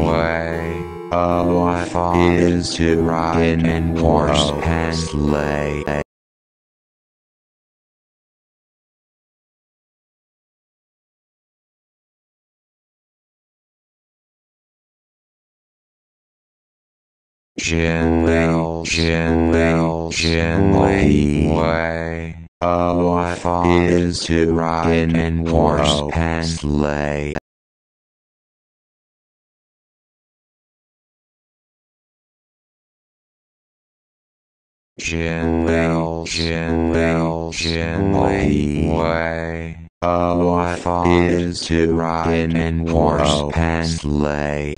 way. What fun is to ride in horse and sleigh. Way. What fun is to ride in horse and sleigh. Way. What fun is to ride in horse and sleigh.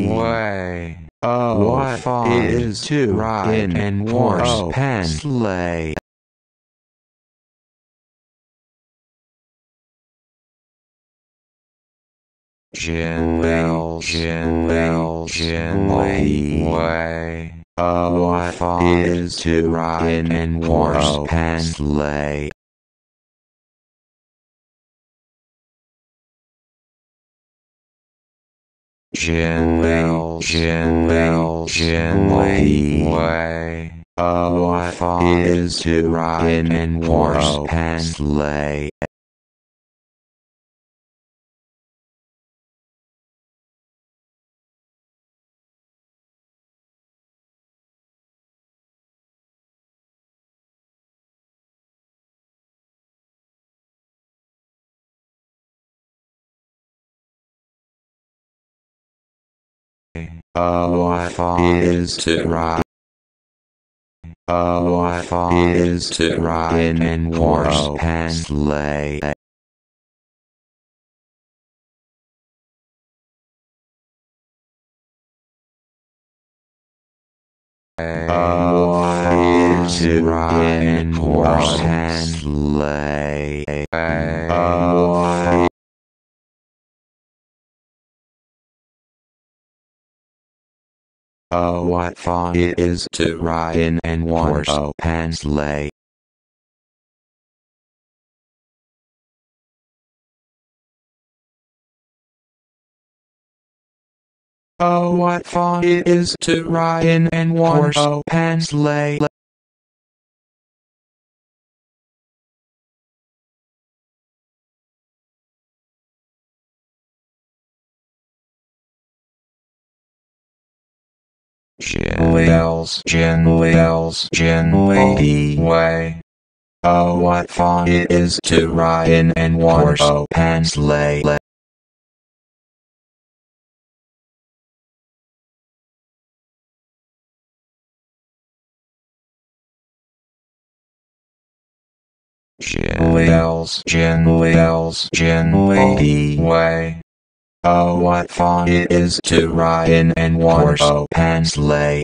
Way. What fun is to ride in horse and sleigh. Way. What fun is to ride in horse and sleigh. Way. What fun is to ride in horse and sleigh. What fun is to ride. What fun is to ride in horse and sleigh. What is to ride in horse and sleigh. What fun it is to ride in horse and sleigh. Oh, what fun it is to ride in horse and sleigh. Way. Oh, what fun it is to ride in horse and sleigh. Way. Oh, what fun it is to ride in horse and sleigh.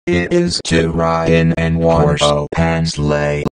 It is to ride in horse and sleigh.